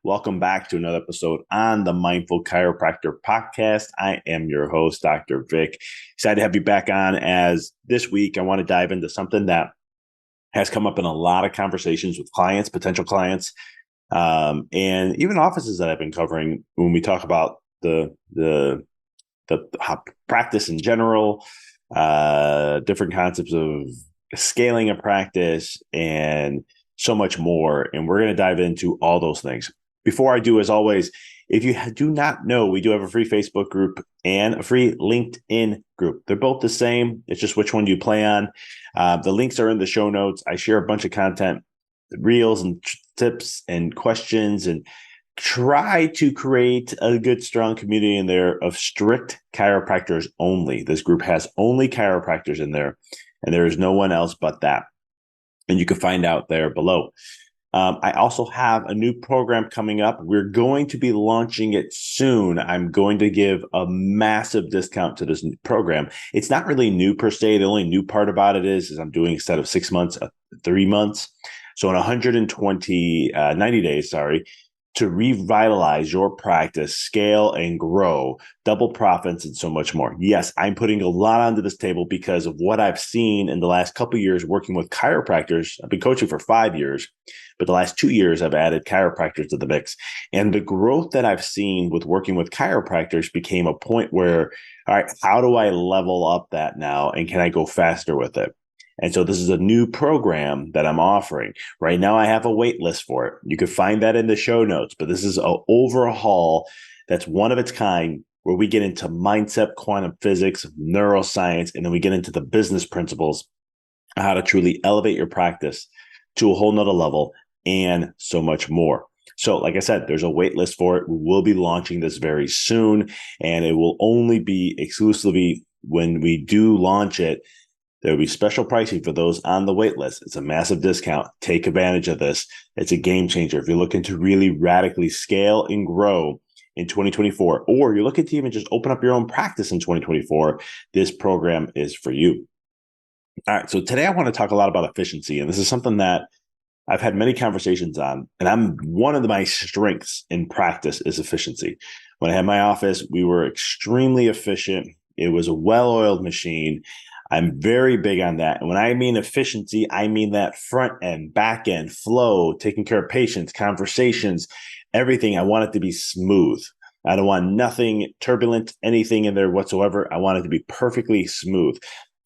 Welcome back to another episode on the Mindful Chiropractor Podcast. I am your host, Dr. Vic. Excited to have you back on as this week I want to dive into something that has come up in a lot of conversations with clients, potential clients, and even offices that I've been covering when we talk about the practice in general, different concepts of scaling a practice, and so much more. And we're going to dive into all those things. Before I do, as always, if you do not know, we do have a free Facebook group and a free LinkedIn group. They're both the same. It's just which one you play on. The links are in the show notes. I share a bunch of content, reels and tips and questions, and try to create a good, strong community in there of strict chiropractors only. This group has only chiropractors in there, and there is no one else but that. And you can find out there below. I also have a new program coming up. We're going to be launching it soon. I'm going to give a massive discount to this program. It's not really new per se. The only new part about it is I'm doing, instead of 6 months, 3 months. So in 90 days, to revitalize your practice, scale and grow, double profits, and so much more. Yes, I'm putting a lot onto this table because of what I've seen in the last couple of years working with chiropractors. I've been coaching for 5 years, but the last 2 years I've added chiropractors to the mix. And the growth that I've seen with working with chiropractors became a point where, all right, how do I level up that now? And can I go faster with it? And so this is a new program that I'm offering. Right now, I have a wait list for it. You can find that in the show notes, but this is an overhaul that's one of its kind, where we get into mindset, quantum physics, neuroscience, and then we get into the business principles, how to truly elevate your practice to a whole nother level, and so much more. So like I said, there's a wait list for it. We will be launching this very soon, and it will only be exclusively when we do launch it. There will be special pricing for those on the wait list. It's a massive discount. Take advantage of this. It's a game changer. If you're looking to really radically scale and grow in 2024, or you're looking to even just open up your own practice in 2024, this program is for you. All right. So today I want to talk a lot about efficiency. And this is something that I've had many conversations on. And one of my strengths in practice is efficiency. When I had my office, we were extremely efficient. It was a well-oiled machine. I'm very big on that. And when I mean efficiency, I mean that front end, back end, flow, taking care of patients, conversations, everything. I want it to be smooth. I don't want nothing turbulent, anything in there whatsoever. I want it to be perfectly smooth.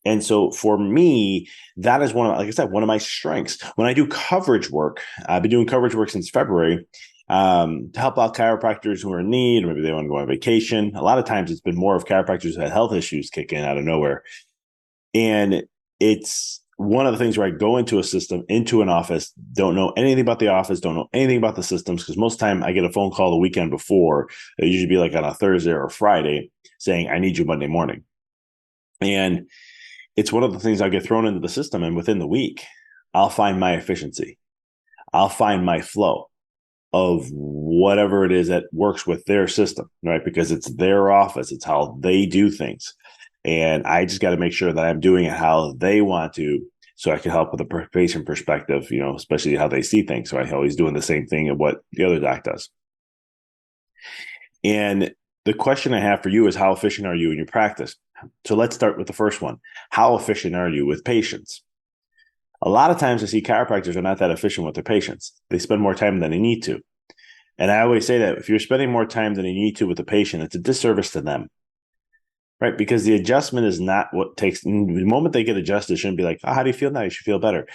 And so for me, that is like I said, one of my strengths. When I do coverage work, I've been doing coverage work since February, to help out chiropractors who are in need, or maybe they want to go on vacation. A lot of times it's been more of chiropractors who had health issues kick in out of nowhere. And it's one of the things where I go into a system, into an office, don't know anything about the office, don't know anything about the systems, because most of the time I get a phone call the weekend before. It usually be like on a Thursday or a Friday saying, I need you Monday morning. And it's one of the things I'll get thrown into the system. And within the week, I'll find my efficiency. I'll find my flow of whatever it is that works with their system, right? Because it's their office. It's how they do things. And I just got to make sure that I'm doing it how they want to, so I can help with a patient perspective, especially how they see things. So I'm always doing the same thing of what the other doc does. And the question I have for you is, how efficient are you in your practice? So let's start with the first one. How efficient are you with patients? A lot of times I see chiropractors are not that efficient with their patients. They spend more time than they need to. And I always say that if you're spending more time than you need to with the patient, it's a disservice to them. Right? Because the adjustment is not what takes. The moment they get adjusted, it shouldn't be like, oh, how do you feel now? You should feel better.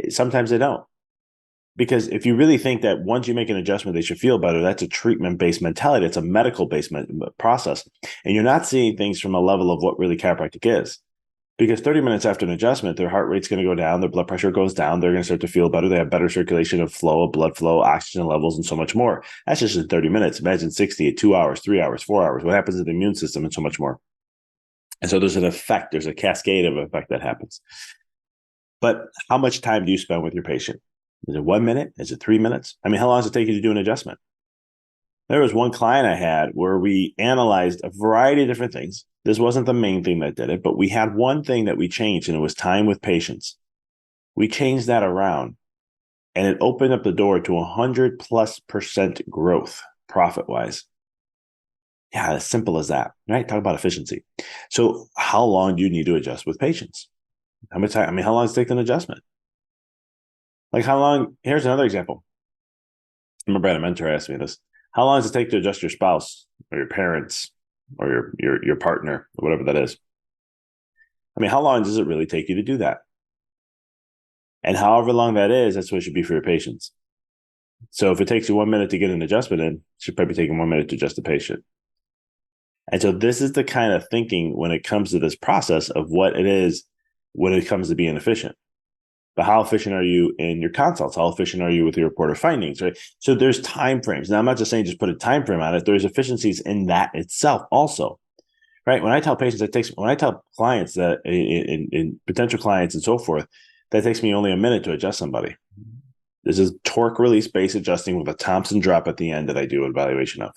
Sometimes they don't. Because if you really think that once you make an adjustment, they should feel better, that's a treatment-based mentality. It's a medical-based process. And you're not seeing things from a level of what really chiropractic is. Because 30 minutes after an adjustment, their heart rate's going to go down, their blood pressure goes down, they're going to start to feel better. They have better circulation of flow, of blood flow, oxygen levels, and so much more. That's just in 30 minutes. Imagine 60 at 2 hours, 3 hours, 4 hours. What happens to the immune system and so much more? And so there's an effect, there's a cascade of effect that happens. But how much time do you spend with your patient? Is it 1 minute? Is it 3 minutes? I mean, how long does it take you to do an adjustment? There was one client I had where we analyzed a variety of different things. This wasn't the main thing that did it, but we had one thing that we changed, and it was time with patients. We changed that around. And it opened up the door to 100+% growth profit wise. Yeah, as simple as that, right? Talk about efficiency. So how long do you need to adjust with patients? How much time? I mean, how long does it take an adjustment? Like how long? Here's another example. I remember I had a mentor ask me this. How long does it take to adjust your spouse or your parents or your partner or whatever that is? I mean, how long does it really take you to do that? And however long that is, that's what it should be for your patients. So if it takes you 1 minute to get an adjustment in, it should probably take 1 minute to adjust the patient. And so this is the kind of thinking when it comes to this process of what it is when it comes to being efficient. But how efficient are you in your consults? How efficient are you with your reported findings, right? So there's time frames. Now, I'm not just saying just put a time frame on it. There's efficiencies in that itself also, right? When I tell patients, when I tell clients that in potential clients and so forth, that takes me only a minute to adjust somebody. This is torque release base adjusting with a Thompson drop at the end that I do an evaluation of.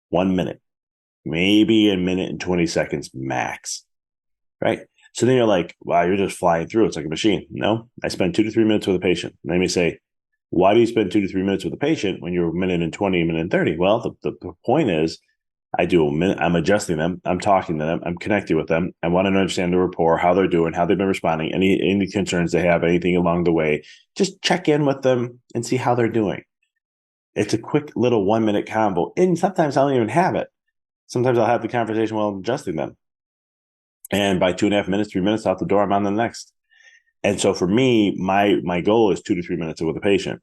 1 minute, maybe a minute and 20 seconds max, right? So then you're like, wow, you're just flying through. It's like a machine. No, I spend 2 to 3 minutes with a patient. And they may say, why do you spend 2 to 3 minutes with a patient when you're a minute and 20, a minute and 30? Well, the point is, I do a minute, I'm adjusting them, I'm talking to them, I'm connecting with them. I want to understand the rapport, how they're doing, how they've been responding, any concerns they have, anything along the way. Just check in with them and see how they're doing. It's a quick little 1 minute convo. And sometimes I don't even have it. Sometimes I'll have the conversation while I'm adjusting them. And by 2.5 minutes, 3 minutes out the door, I'm on the next. And so for me, my goal is 2 to 3 minutes with a patient.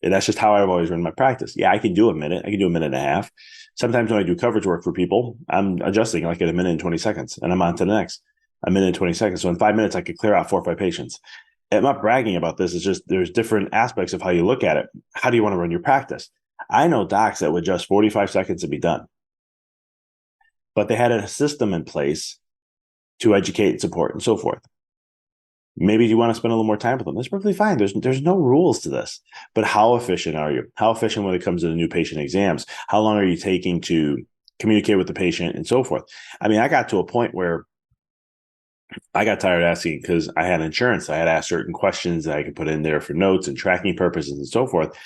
And that's just how I've always run my practice. Yeah, I can do a minute. I can do a minute and a half. Sometimes when I do coverage work for people, I'm adjusting like at a minute and 20 seconds and I'm on to the next. A minute and 20 seconds. So in 5 minutes, I could clear out 4 or 5 patients. I'm not bragging about this. It's just there's different aspects of how you look at it. How do you want to run your practice? I know docs that would just 45 seconds to be done. But they had a system in place to educate and support and so forth. Maybe you want to spend a little more time with them. That's perfectly fine. There's no rules to this. But how efficient are you? How efficient when it comes to the new patient exams? How long are you taking to communicate with the patient and so forth? I mean, I got to a point where I got tired asking because I had insurance. I had asked certain questions that I could put in there for notes and tracking purposes and so forth.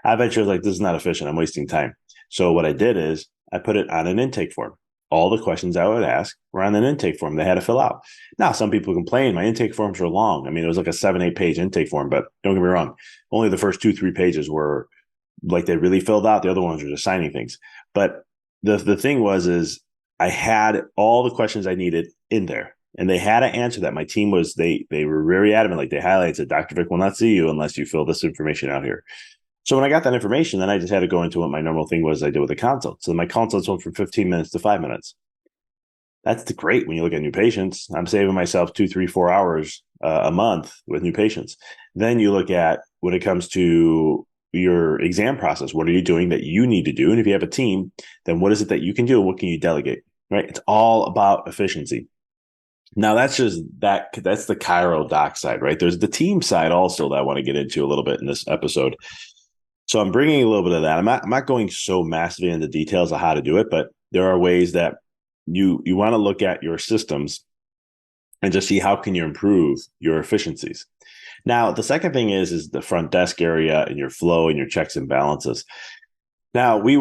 I eventually was like, this is not efficient. I'm wasting time. So what I did is I put it on an intake form. All the questions I would ask were on an intake form they had to fill out. Now, some people complain my intake forms were long. I mean, it was like a 7-8 page intake form, but don't get me wrong. Only the first 2-3 pages were like they really filled out. The other ones were just signing things. But the thing is I had all the questions I needed in there. And they had to answer that. My team was, they were very adamant. Like they highlighted, said, Dr. Vic will not see you unless you fill this information out here. So when I got that information, then I just had to go into what my normal thing was I did with the consult. So my consults went from 15 minutes to 5 minutes. That's great when you look at new patients. I'm saving myself 2, 3, 4 hours a month with new patients. Then you look at when it comes to your exam process, what are you doing that you need to do? And if you have a team, then what is it that you can do? And what can you delegate? Right? It's all about efficiency. Now that's the Chiro doc side, right? There's the team side also that I want to get into a little bit in this episode. So I'm bringing a little bit of that. I'm not going so massively into details of how to do it, but there are ways that you want to look at your systems and just see how can you improve your efficiencies. Now, the second thing is the front desk area and your flow and your checks and balances. Now, we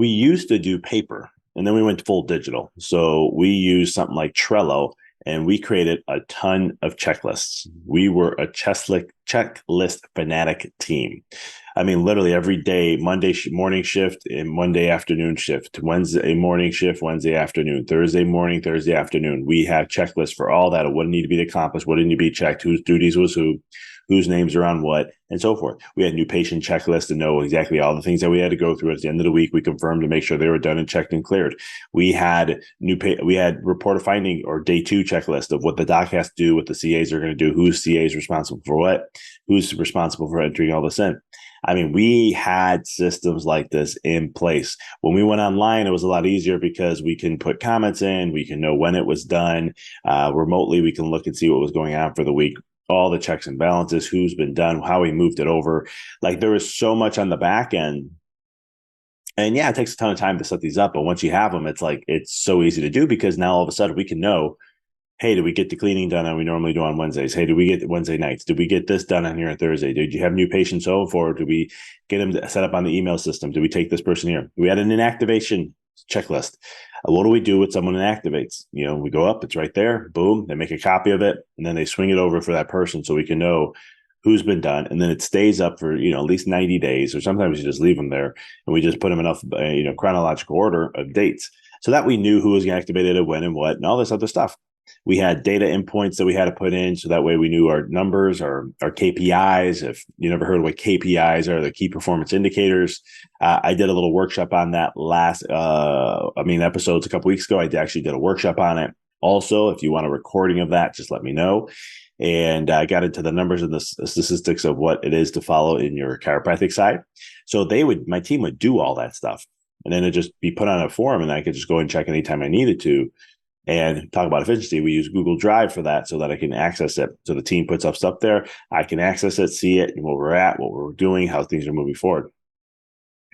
used to do paper and then we went full digital. So we used something like Trello and we created a ton of checklists. We were a checklist fanatic team. I mean, literally every day, Monday morning shift and Monday afternoon shift, Wednesday morning shift, Wednesday afternoon, Thursday morning, Thursday afternoon. We have checklists for all that. What needed to be accomplished, what didn't need to be checked, whose duties was who, whose names are on what, and so forth. We had new patient checklists to know exactly all the things that we had to go through. At the end of the week, we confirmed to make sure they were done and checked and cleared. We had we had report of finding or day 2 checklist of what the doc has to do, what the CAs are going to do, whose CA is responsible for what, who's responsible for entering all this in. I mean, we had systems like this in place. When we went online, it was a lot easier because we can put comments in, we can know when it was done. Remotely, we can look and see what was going on for the week, all the checks and balances, who's been done, how we moved it over. Like there was so much on the back end. And yeah, it takes a ton of time to set these up. But once you have them, it's like, it's so easy to do because now all of a sudden we can know, Hey, did we get the cleaning done on we normally do on Wednesdays? Hey, did we get Wednesday nights? Did we get this done on here on Thursday? Did you have new patients over for? Did we get them set up on the email system? Did we take this person here? We had an inactivation checklist. What do we do with someone inactivates? We go up, it's right there, boom, they make a copy of it, and then they swing it over for that person so we can know who's been done. And then it stays up for, at least 90 days, or sometimes you just leave them there and we just put them in chronological order of dates so that we knew who was activated and when and what and all this other stuff. We had data endpoints that we had to put in so that way we knew our numbers, our KPIs. If you never heard what KPIs are, the key performance indicators. I did a little workshop on that episodes a couple weeks ago. I actually did a workshop on it. Also, if you want a recording of that, just let me know. And I got into the numbers and the statistics of what it is to follow in your chiropractic side. So my team would do all that stuff. And then it'd just be put on a forum and I could just go and check anytime I needed to. And talk about efficiency, we use Google Drive for that so that I can access it. So the team puts up stuff there. I can access it, see it, and where we're at, what we're doing, how things are moving forward.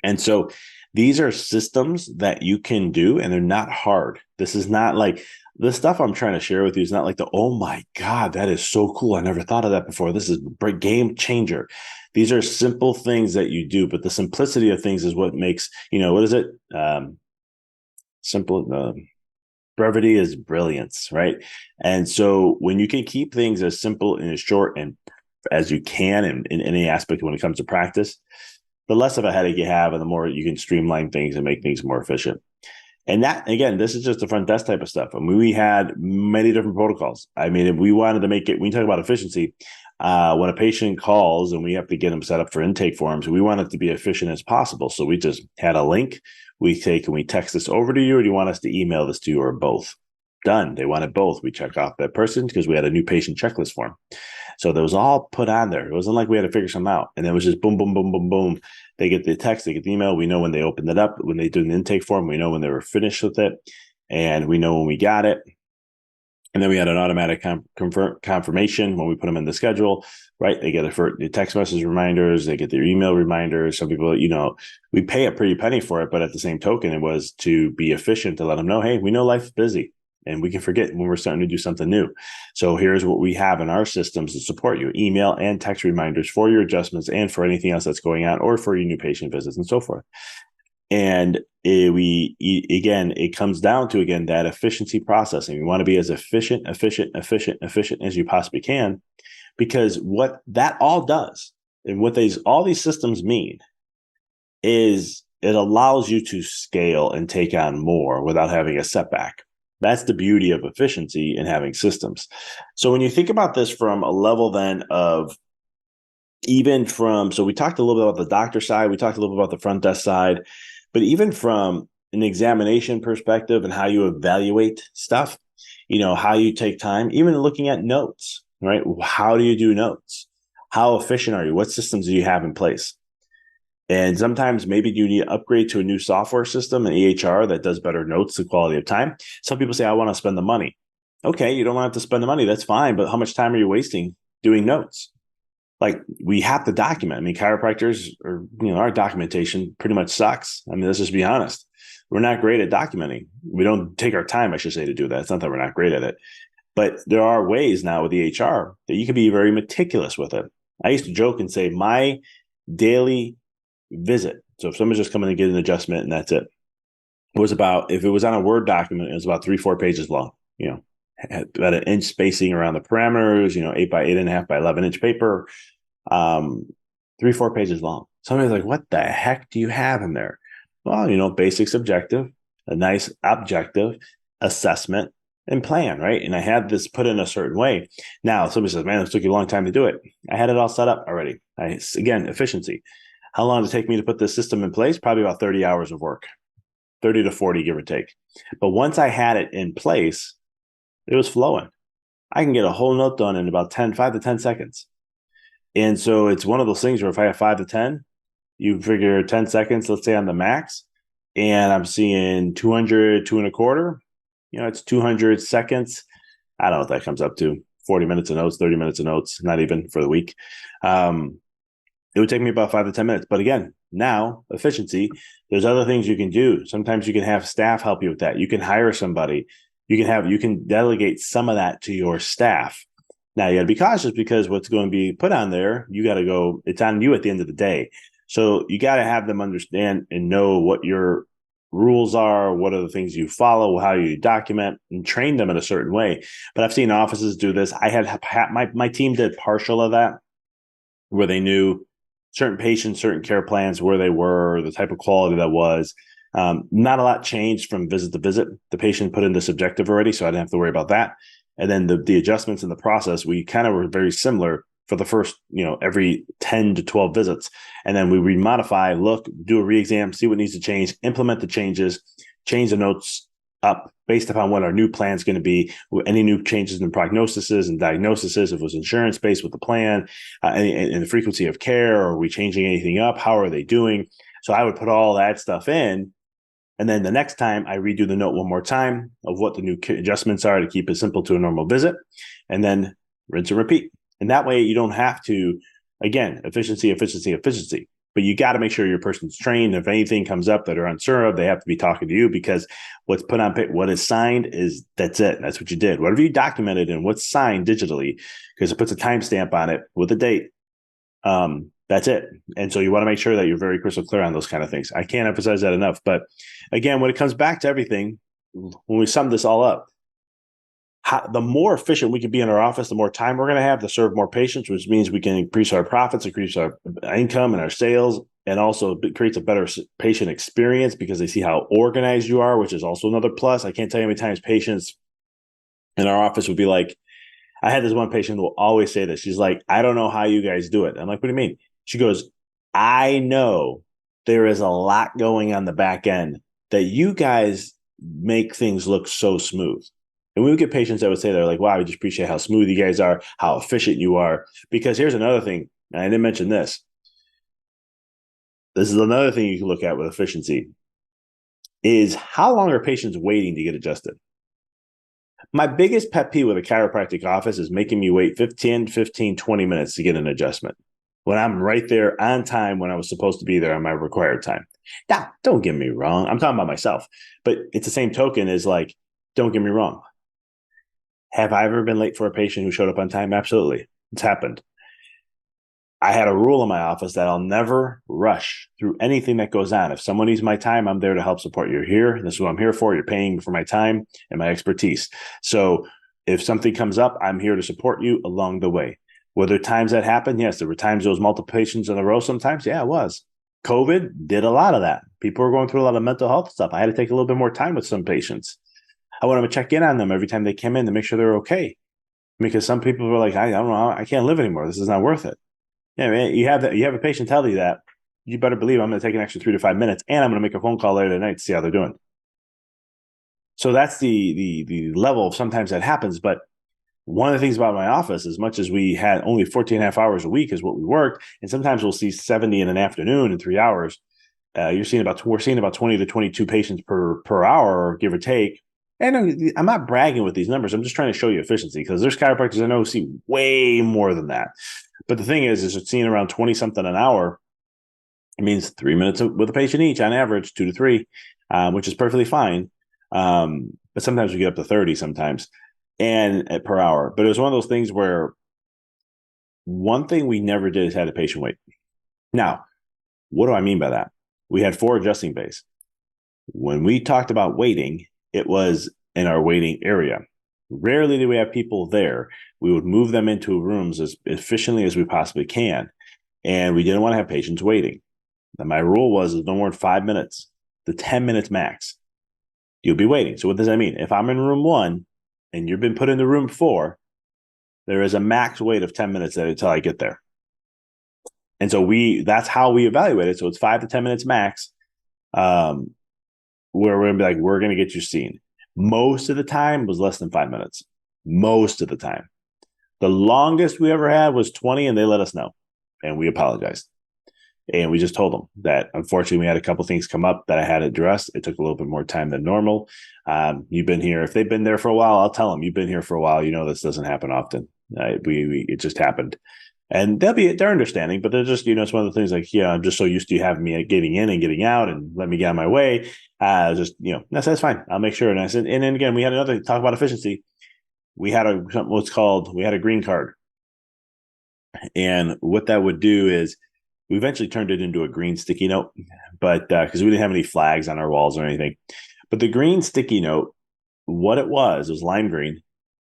And so these are systems that you can do, and they're not hard. This is not like the stuff I'm trying to share with you is not like oh my God, that is so cool. I never thought of that before. This is a game changer. These are simple things that you do, but the simplicity of things is what makes, what is it? Simple. Brevity is brilliance, right? And so when you can keep things as simple and as short and as you can in any aspect when it comes to practice, the less of a headache you have and the more you can streamline things and make things more efficient. And that, again, this is just the front desk type of stuff. I mean, we had many different protocols. I mean, if we wanted to make it, when you talk about efficiency, when a patient calls and we have to get them set up for intake forms, we want it to be efficient as possible. So we just had a link. We say, can we text this over to you or do you want us to email this to you or both? Done. They wanted both. We check off that person because we had a new patient checklist form. So that was all put on there. It wasn't like we had to figure something out. And it was just boom, boom, boom, boom, boom. They get the text, they get the email. We know when they opened it up, when they do an intake form, we know when they were finished with it, and we know when we got it. And then we had an automatic confirmation when we put them in the schedule, right? They get the text message reminders, they get their email reminders. Some people, we pay a pretty penny for it, but at the same token, it was to be efficient to let them know, hey, we know life's busy and we can forget when we're starting to do something new. So here's what we have in our systems to support you: email and text reminders for your adjustments and for anything else that's going on or for your new patient visits and so forth. And it comes down to, that efficiency processing. You want to be as efficient as you possibly can, because what that all does and what all these systems mean is it allows you to scale and take on more without having a setback. That's the beauty of efficiency and having systems. So when you think about this from a level then of so we talked a little bit about the doctor side, we talked a little bit about the front desk side, but even from an examination perspective and how you evaluate stuff, how you take time, even looking at notes, right? How do you do notes? How efficient are you? What systems do you have in place? And sometimes maybe you need to upgrade to a new software system, an EHR that does better notes, the quality of time. Some people say, I want to spend the money. Okay, you don't have to spend the money. That's fine. But how much time are you wasting doing notes? Like, we have to document. I mean, chiropractors our documentation pretty much sucks. I mean, let's just be honest. We're not great at documenting. We don't take our time, I should say, to do that. It's not that we're not great at it. But there are ways now with the EHR that you can be very meticulous with it. I used to joke and say my daily visit. So if someone's just coming to get an adjustment and that's it, was about, if it was on a Word document, it was about 3-4 pages long, about an inch spacing around the parameters, 8 by 8.5 by 11-inch paper, 3-4 pages long. Somebody's like, what the heck do you have in there? Well, basic subjective, a nice objective assessment and plan, right? And I had this put in a certain way. Now, somebody says, man, it took you a long time to do it. I had it all set up already. Again, efficiency. How long did it take me to put this system in place? Probably about 30 hours of work, 30 to 40, give or take. But once I had it in place, it was flowing. I can get a whole note done in about 5 to 10 seconds. And so it's one of those things where if I have 5 to 10, you figure 10 seconds, let's say on the max, and I'm seeing 200, 2.25, it's 200 seconds. I don't know what that comes up to, 40 minutes of notes, 30 minutes of notes, not even for the week. It would take me about 5 to 10 minutes. But again, now efficiency, there's other things you can do. Sometimes you can have staff help you with that. You can hire somebody you can delegate some of that to your staff. Now you got to be cautious because what's going to be put on there, you got to go, it's on you at the end of the day. So you got to have them understand and know what your rules are, what are the things you follow, how you document, and train them in a certain way. But I've seen offices do this. I had my team did partial of that, where they knew certain patients, certain care plans, where they were, the type of quality that was. Not a lot changed from visit to visit. The patient put in the subjective already, so I didn't have to worry about that. And then the adjustments in the process, we kind of were very similar for the first, every 10 to 12 visits. And then we remodify, look, do a re-exam, see what needs to change, implement the changes, change the notes up based upon what our new plan is going to be, any new changes in prognoses and diagnoses, if it was insurance-based with the plan, and the frequency of care, are we changing anything up? How are they doing? So I would put all that stuff in. And then the next time I redo the note one more time of what the new adjustments are to keep it simple to a normal visit, and then rinse and repeat. And that way you don't have to, again, efficiency. But you got to make sure your person's trained. If anything comes up that they're unsure of, they have to be talking to you, because what's put on paper, what is signed that's it. That's what you did. Whatever you documented and what's signed digitally, because it puts a timestamp on it with a date. That's it. And so you want to make sure that you're very crystal clear on those kind of things. I can't emphasize that enough. But again, when it comes back to everything, when we sum this all up, the more efficient we can be in our office, the more time we're going to have to serve more patients, which means we can increase our profits, increase our income and our sales, and also it creates a better patient experience because they see how organized you are, which is also another plus. I can't tell you how many times patients in our office would be like, I had this one patient who will always say this. She's like, I don't know how you guys do it. I'm like, what do you mean? She goes, I know there is a lot going on the back end that you guys make things look so smooth. And we would get patients that would say, they're like, wow, I just appreciate how smooth you guys are, how efficient you are. Because here's another thing, and I didn't mention this. This is another thing you can look at with efficiency, is how long are patients waiting to get adjusted? My biggest pet peeve with a chiropractic office is making me wait 15, 20 minutes to get an adjustment when I'm right there on time when I was supposed to be there on my required time. Now, don't get me wrong. I'm talking about myself, but it's the same token as like, don't get me wrong. Have I ever been late for a patient who showed up on time? Absolutely. It's happened. I had a rule in my office that I'll never rush through anything that goes on. If someone needs my time, I'm there to help support. You're here. This is what I'm here for. You're paying for my time and my expertise. So if something comes up, I'm here to support you along the way. Were there times that happened? Yes, there were times there was multiple patients in a row sometimes. Yeah, it was. COVID did a lot of that. People were going through a lot of mental health stuff. I had to take a little bit more time with some patients. I wanted to check in on them every time they came in to make sure they're okay. Because some people were like, I don't know, I can't live anymore. This is not worth it. Yeah, man, you have a patient tell you that, you better believe I'm going to take an extra 3 to 5 minutes, and I'm going to make a phone call later tonight to see how they're doing. So that's the level of sometimes that happens. But one of the things about my office, as much as we had only 14 and a half hours a week is what we worked, and sometimes we'll see 70 in an afternoon in 3 hours. We're seeing about 20 to 22 patients per hour, give or take. And I'm not bragging with these numbers. I'm just trying to show you efficiency, because there's chiropractors I know who see way more than that. But the thing is it's seeing around 20 something an hour. It means 3 minutes with a patient each on average, 2 to 3, which is perfectly fine. But sometimes we get up to 30 sometimes and per hour. But it was one of those things where one thing we never did is had a patient wait. Now, what do I mean by that? We had 4 adjusting bays. When we talked about waiting, it was in our waiting area. Rarely do we have people there. We would move them into rooms as efficiently as we possibly can. And we didn't want to have patients waiting. And my rule was no more than 5 minutes, the 10 minutes max. You'll be waiting. So what does that mean? If I'm in room 1 and you've been put into room 4, there is a max wait of 10 minutes until I get there. And so that's how we evaluate it. So it's 5 to 10 minutes max, where we're going to be like, we're going to get you seen. Most of the time was less than 5 minutes. Most of the time. The longest we ever had was 20, and they let us know. And we apologized. And we just told them that, unfortunately, we had a couple things come up that I had addressed. It took a little bit more time than normal. You've been here. If they've been there for a while, I'll tell them, you've been here for a while. You know, this doesn't happen often. It just happened. And they're understanding, but they're just, it's one of the things like, I'm just so used to you having me getting in and getting out and let me get on my way. Just, that's fine. I'll make sure. And I said, and then again, we had another talk about efficiency. We had we had a green card. And what that would do is we eventually turned it into a green sticky note, but because we didn't have any flags on our walls or anything. But the green sticky note, what it was lime green.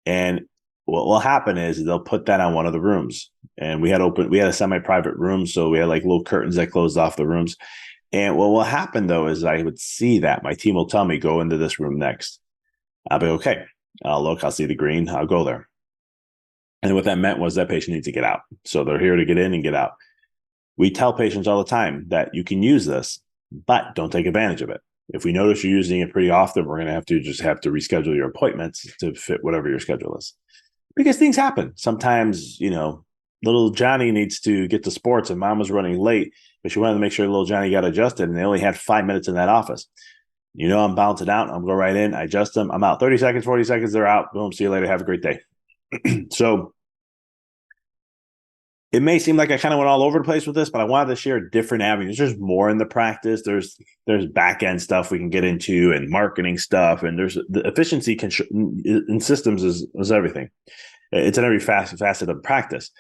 And what will happen is they'll put that on one of the rooms. And we had a semi-private room. So we had like little curtains that closed off the rooms. And what will happen though is I would see that my team will tell me, go into this room next. I'll be okay. I'll look, I'll see the green, I'll go there. And what that meant was that patient needs to get out. So they're here to get in and get out. We tell patients all the time that you can use this, but don't take advantage of it. If we notice you're using it pretty often, we're going to have to reschedule your appointments to fit whatever your schedule is. Because things happen. Sometimes, little Johnny needs to get to sports and mom was running late, but she wanted to make sure little Johnny got adjusted and they only had 5 minutes in that office. I'm bouncing out. I'm going to go right in. I adjust them. I'm out 30 seconds, 40 seconds. They're out. Boom. See you later. Have a great day. So it may seem like I kind of went all over the place with this, but I wanted to share different avenues. There's more in the practice. There's back end stuff we can get into and marketing stuff. And there's the efficiency in systems is everything. It's in every facet of practice.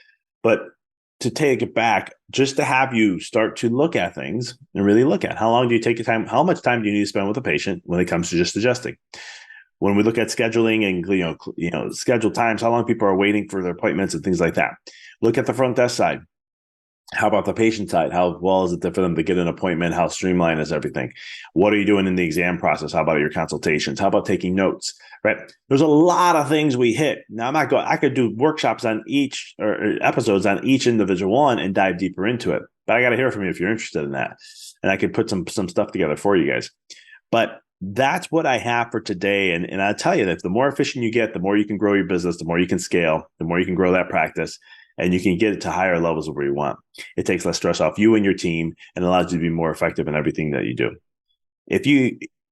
But to take it back, just to have you start to look at things and really look at how long do you take your time? How much time do you need to spend with a patient when it comes to just adjusting? When we look at scheduling and schedule times, how long people are waiting for their appointments and things like that. Look at the front desk side. How about the patient side? How well is it for them to get an appointment? How streamlined is everything? What are you doing in the exam process? How about your consultations? How about taking notes? Right? There's a lot of things we hit. Now I could do workshops on each or episodes on each individual one and dive deeper into it. But I got to hear from you if you're interested in that. And I could put some stuff together for you guys. But that's what I have for today. And I'll tell you that the more efficient you get, the more you can grow your business, the more you can scale, the more you can grow that practice, and you can get it to higher levels of where you want. It takes less stress off you and your team and allows you to be more effective in everything that you do.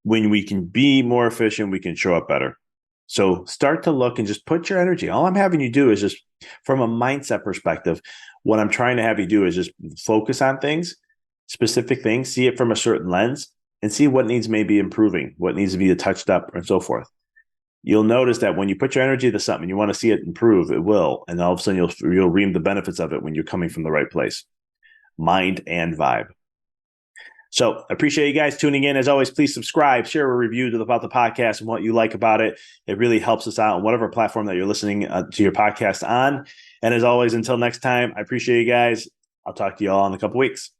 When we can be more efficient, we can show up better. So start to look and just put your energy. All I'm having you do is just from a mindset perspective, what I'm trying to have you do is just focus on things, specific things, see it from a certain lens, and see what needs maybe improving, what needs to be touched up, and so forth. You'll notice that when you put your energy to something, you want to see it improve, it will. And all of a sudden, you'll reap the benefits of it when you're coming from the right place. Mind and vibe. So I appreciate you guys tuning in. As always, please subscribe, share a review about the podcast and what you like about it. It really helps us out on whatever platform that you're listening to your podcast on. And as always, until next time, I appreciate you guys. I'll talk to you all in a couple weeks.